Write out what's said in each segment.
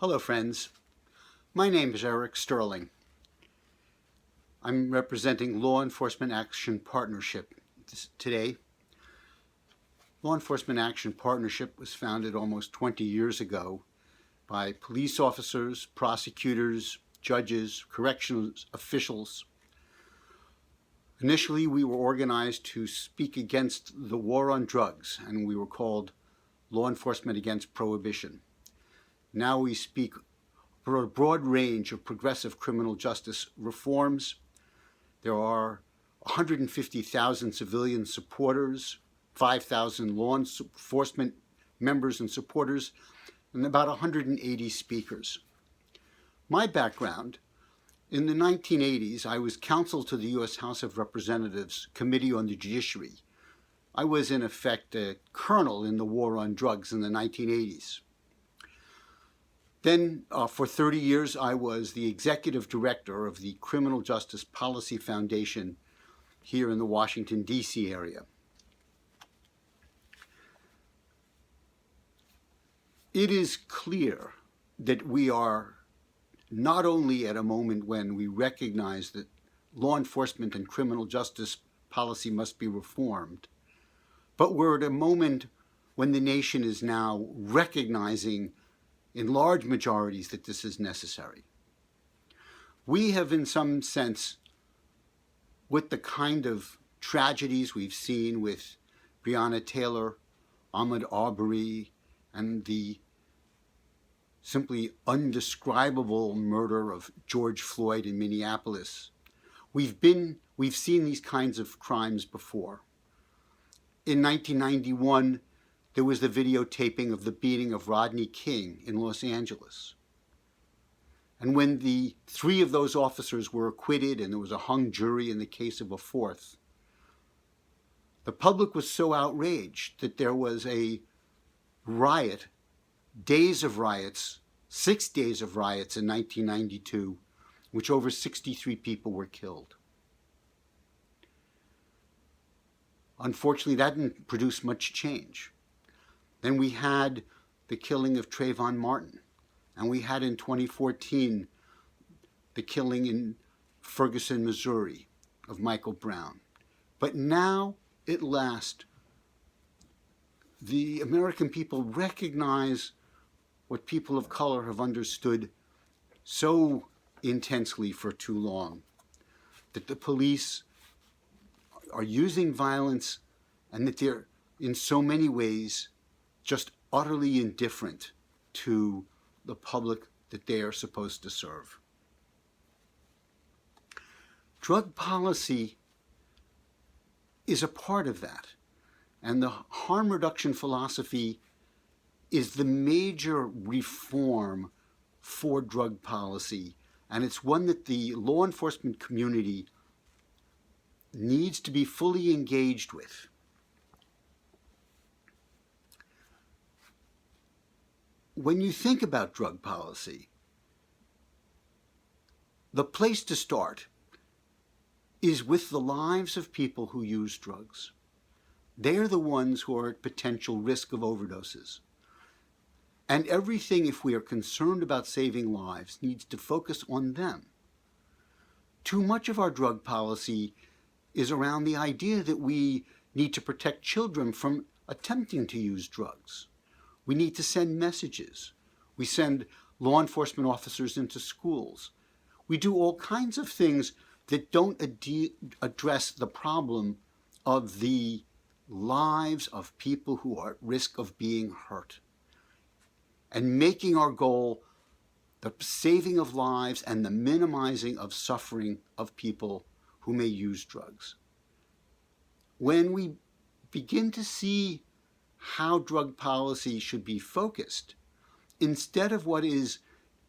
Hello friends, my name is Eric Sterling. I'm representing Law Enforcement Action Partnership today. Law Enforcement Action Partnership was founded almost 20 years ago by police officers, prosecutors, judges, correctional officials. Initially, we were organized to speak against the war on drugs, and we were called Law Enforcement Against Prohibition. Now we speak for a broad range of progressive criminal justice reforms. There are 150,000 civilian supporters, 5,000 law enforcement members and supporters, and about 180 speakers. My background: in the 1980s, I was counsel to the U.S. House of Representatives Committee on the Judiciary. I was, in effect, a colonel in the war on drugs in the 1980s. Then, for 30 years, I was the executive director of the Criminal Justice Policy Foundation here in the Washington, D.C. area. It is clear that we are not only at a moment when we recognize that law enforcement and criminal justice policy must be reformed, but we're at a moment when the nation is now recognizing in large majorities that this is necessary. We have, in some sense, with the kind of tragedies we've seen with Breonna Taylor, Ahmaud Arbery, and the simply undescribable murder of George Floyd in Minneapolis, we've seen these kinds of crimes before. In 1991, there was the videotaping of the beating of Rodney King in Los Angeles. And when the 3 of those officers were acquitted and there was a hung jury in the case of a 4th, the public was so outraged that there was a riot, days of riots, 6 days of riots in 1992, which over 63 people were killed. Unfortunately, that didn't produce much change. Then we had the killing of Trayvon Martin, and we had in 2014 the killing in Ferguson, Missouri of Michael Brown. But now, at last, the American people recognize what people of color have understood so intensely for too long, that the police are using violence and that they're, in so many ways, just utterly indifferent to the public that they are supposed to serve. Drug policy is a part of that, and the harm reduction philosophy is the major reform for drug policy, and it's one that the law enforcement community needs to be fully engaged with. When you think about drug policy, the place to start is with the lives of people who use drugs. They're the ones who are at potential risk of overdoses. And everything, if we are concerned about saving lives, needs to focus on them. Too much of our drug policy is around the idea that we need to protect children from attempting to use drugs. We need to send messages. We send law enforcement officers into schools. We do all kinds of things that don't address the problem of the lives of people who are at risk of being hurt, and making our goal the saving of lives and the minimizing of suffering of people who may use drugs. When we begin to see how drug policy should be focused, instead of what is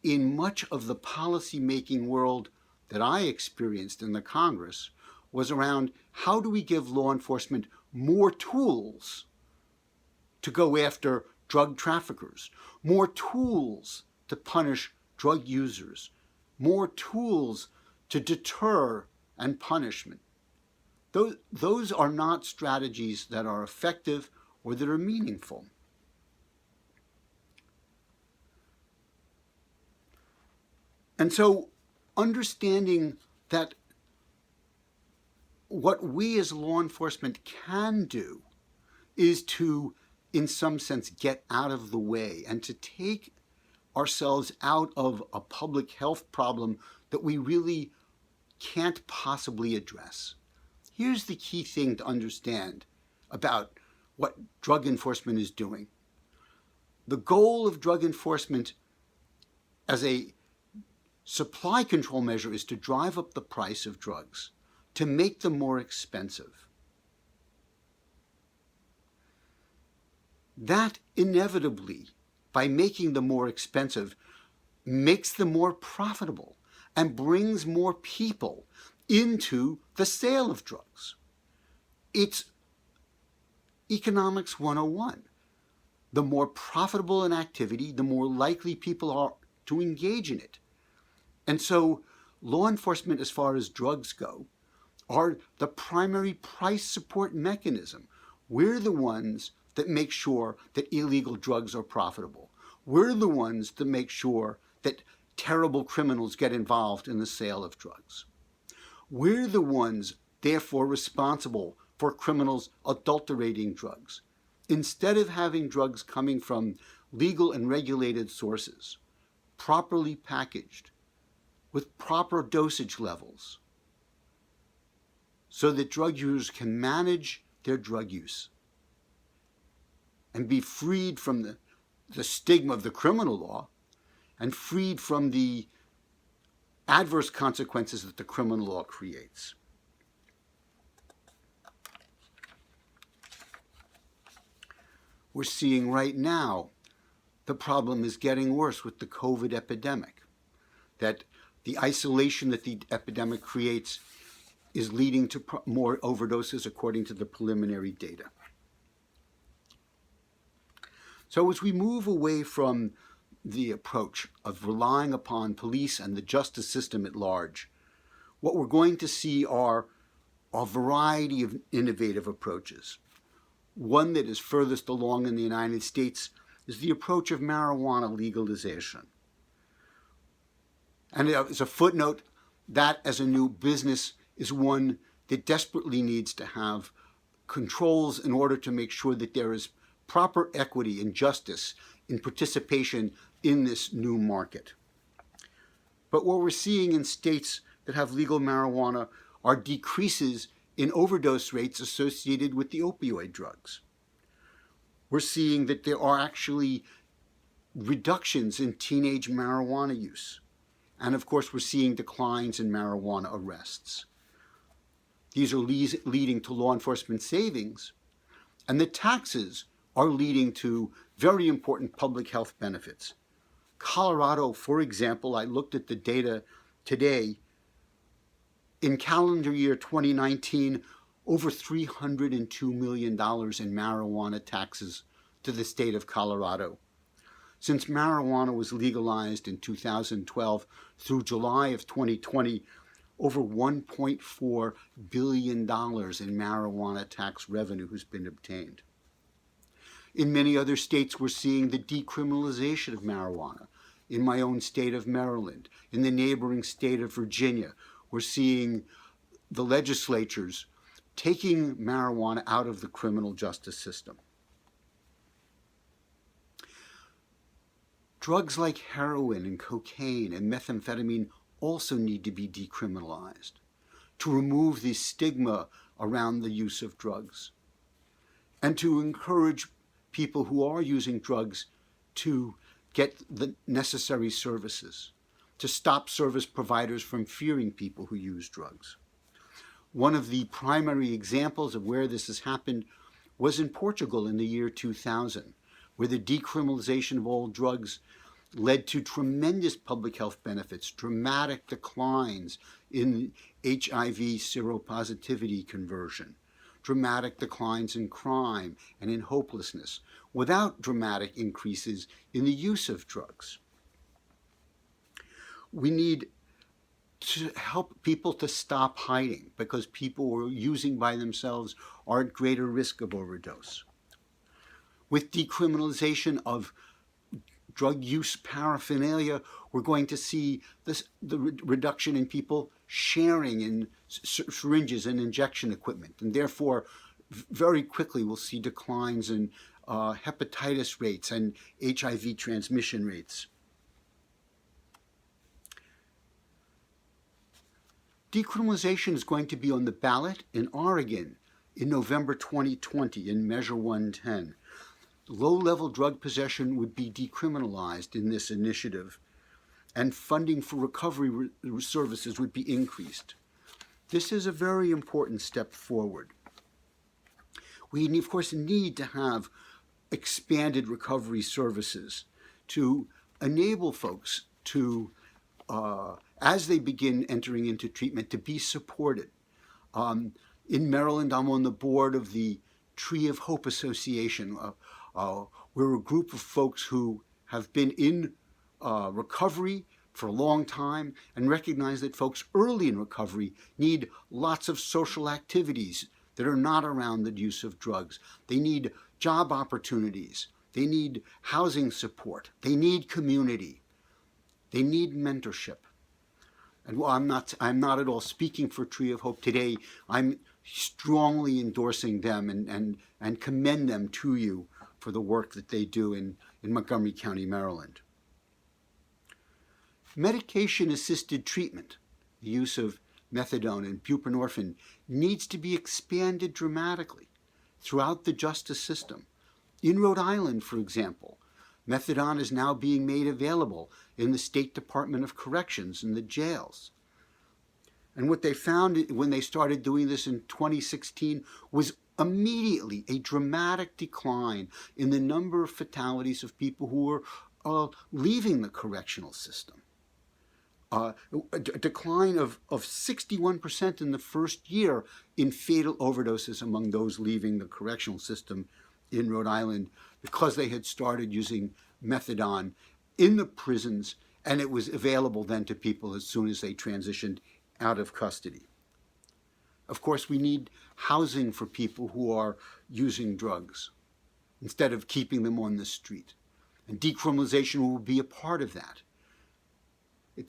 in much of the policy-making world that I experienced in the Congress, was around how do we give law enforcement more tools to go after drug traffickers, more tools to punish drug users, more tools to deter and punishment. Those are not strategies that are effective or that are meaningful. And so understanding that what we as law enforcement can do is to, in some sense, get out of the way and to take ourselves out of a public health problem that we really can't possibly address. Here's the key thing to understand about what drug enforcement is doing. The goal of drug enforcement as a supply control measure is to drive up the price of drugs, to make them more expensive. That inevitably, by making them more expensive, makes them more profitable and brings more people into the sale of drugs. It's economics 101. The more profitable an activity, the more likely people are to engage in it. And so law enforcement, as far as drugs go, are the primary price support mechanism. We're the ones that make sure that illegal drugs are profitable. We're the ones that make sure that terrible criminals get involved in the sale of drugs. We're the ones, therefore, responsible for criminals adulterating drugs. Instead of having drugs coming from legal and regulated sources, properly packaged, with proper dosage levels, so that drug users can manage their drug use and be freed from the stigma of the criminal law and freed from the adverse consequences that the criminal law creates. We're seeing right now the problem is getting worse with the COVID epidemic, that the isolation that the epidemic creates is leading to more overdoses according to the preliminary data. So as we move away from the approach of relying upon police and the justice system at large, what we're going to see are a variety of innovative approaches. One that is furthest along in the United States is the approach of marijuana legalization. And as a footnote, that as a new business is one that desperately needs to have controls in order to make sure that there is proper equity and justice in participation in this new market. But what we're seeing in states that have legal marijuana are decreases in overdose rates associated with the opioid drugs. We're seeing that there are actually reductions in teenage marijuana use. And of course, we're seeing declines in marijuana arrests. These are leading to law enforcement savings, and the taxes are leading to very important public health benefits. Colorado, for example, I looked at the data today. In calendar year 2019, over $302 million in marijuana taxes to the state of Colorado. Since marijuana was legalized in 2012 through July of 2020, over $1.4 billion in marijuana tax revenue has been obtained. In many other states, we're seeing the decriminalization of marijuana. In my own state of Maryland, in the neighboring state of Virginia, we're seeing the legislatures taking marijuana out of the criminal justice system. Drugs like heroin and cocaine and methamphetamine also need to be decriminalized to remove the stigma around the use of drugs and to encourage people who are using drugs to get the necessary services, to stop service providers from fearing people who use drugs. One of the primary examples of where this has happened was in Portugal in the year 2000, where the decriminalization of all drugs led to tremendous public health benefits, dramatic declines in HIV seropositivity conversion, dramatic declines in crime and in hopelessness, without dramatic increases in the use of drugs. We need to help people to stop hiding because people who are using by themselves are at greater risk of overdose. With decriminalization of drug use paraphernalia, we're going to see the reduction in people sharing in syringes and injection equipment. And therefore, very quickly we'll see declines in hepatitis rates and HIV transmission rates. Decriminalization is going to be on the ballot in Oregon in November 2020 in Measure 110. Low-level drug possession would be decriminalized in this initiative, and funding for recovery services would be increased. This is a very important step forward. We, of course, need to have expanded recovery services to enable folks to, as they begin entering into treatment, to be supported. In Maryland, I'm on the board of the Tree of Hope Association. We're a group of folks who have been in recovery for a long time and recognize that folks early in recovery need lots of social activities that are not around the use of drugs. They need job opportunities. They need housing support. They need community. They need mentorship. And while I'm not at all speaking for Tree of Hope today, I'm strongly endorsing them and commend them to you for the work that they do in Montgomery County, Maryland. Medication-assisted treatment, the use of methadone and buprenorphine, needs to be expanded dramatically throughout the justice system. In Rhode Island, for example, methadone is now being made available in the State Department of Corrections and the jails. And what they found when they started doing this in 2016 was immediately a dramatic decline in the number of fatalities of people who were leaving the correctional system. A decline of 61% in the first year in fatal overdoses among those leaving the correctional system in Rhode Island because they had started using methadone in the prisons, and it was available then to people as soon as they transitioned out of custody. Of course, we need housing for people who are using drugs instead of keeping them on the street. And decriminalization will be a part of that.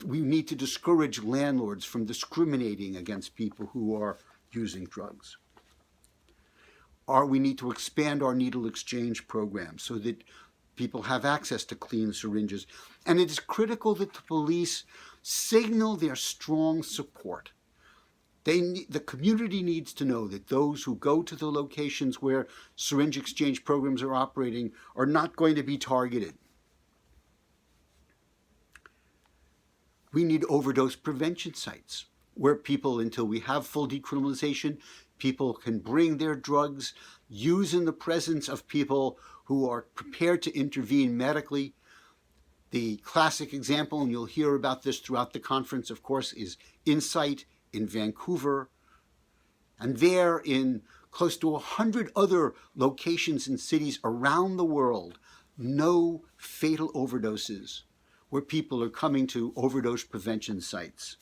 We need to discourage landlords from discriminating against people who are using drugs. We need to expand our needle exchange program so that people have access to clean syringes. And it is critical that the police signal their strong support. The community needs to know that those who go to the locations where syringe exchange programs are operating are not going to be targeted. We need overdose prevention sites where people, until we have full decriminalization, people can bring their drugs, use in the presence of people who are prepared to intervene medically. The classic example, and you'll hear about this throughout the conference, of course, is Insight in Vancouver. And there, in close to 100 other locations and cities around the world, no fatal overdoses where people are coming to overdose prevention sites.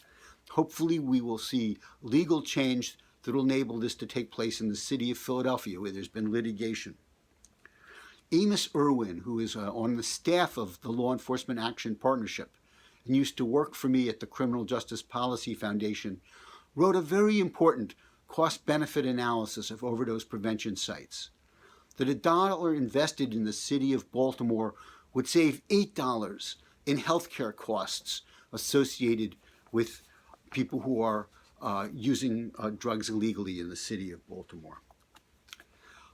Hopefully we will see legal change that will enable this to take place in the city of Philadelphia, where there's been litigation. Amos Irwin, who is on the staff of the Law Enforcement Action Partnership and used to work for me at the Criminal Justice Policy Foundation, wrote a very important cost-benefit analysis of overdose prevention sites. That $1 invested in the city of Baltimore would save $8 in healthcare costs associated with people who are using drugs illegally in the city of Baltimore.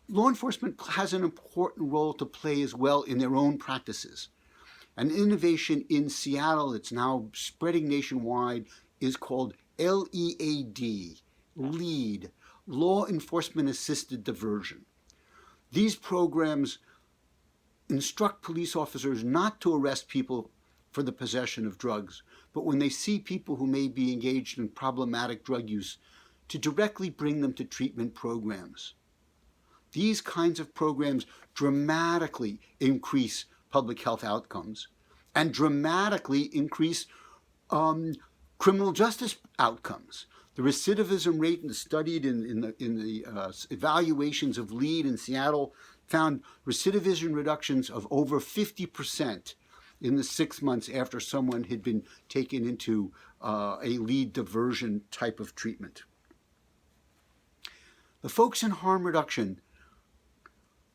Law enforcement has an important role to play as well in their own practices. An innovation in Seattle that's now spreading nationwide is called LEAD, LEAD, Law Enforcement Assisted Diversion. These programs instruct police officers not to arrest people for the possession of drugs, but when they see people who may be engaged in problematic drug use, to directly bring them to treatment programs. These kinds of programs dramatically increase public health outcomes and dramatically increase criminal justice outcomes. The recidivism rate studied in the evaluations of LEAD in Seattle found recidivism reductions of over 50% in the 6 months after someone had been taken into a lead diversion type of treatment. The folks in harm reduction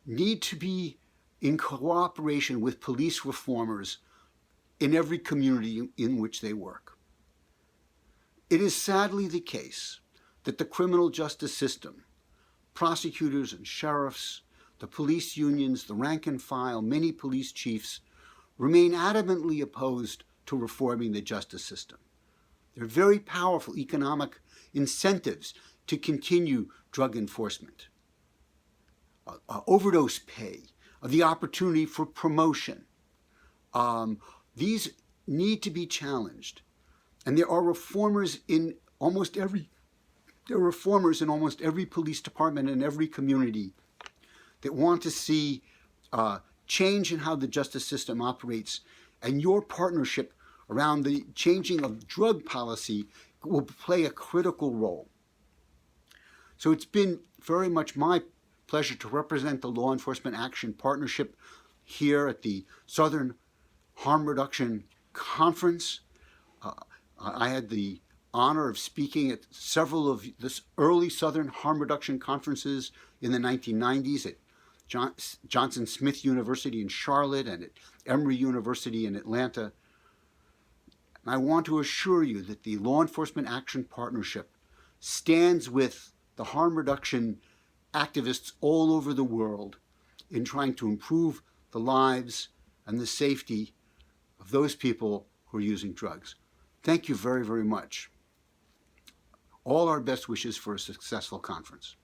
need to be in cooperation with police reformers in every community in which they work. It is sadly the case that the criminal justice system, prosecutors and sheriffs, the police unions, the rank and file, many police chiefs, remain adamantly opposed to reforming the justice system. There are very powerful economic incentives to continue drug enforcement. Overdose pay, the opportunity for promotion. These need to be challenged. And there are reformers in almost every police department and every community that want to see change in how the justice system operates, and your partnership around the changing of drug policy will play a critical role. So it's been very much my pleasure to represent the Law Enforcement Action Partnership here at the Southern Harm Reduction Conference. I had the honor of speaking at several of the early Southern Harm Reduction conferences in the 1990s at Johnson Smith University in Charlotte and at Emory University in Atlanta. And I want to assure you that the Law Enforcement Action Partnership stands with the harm reduction activists all over the world in trying to improve the lives and the safety of those people who are using drugs. Thank you very, very much. All our best wishes for a successful conference.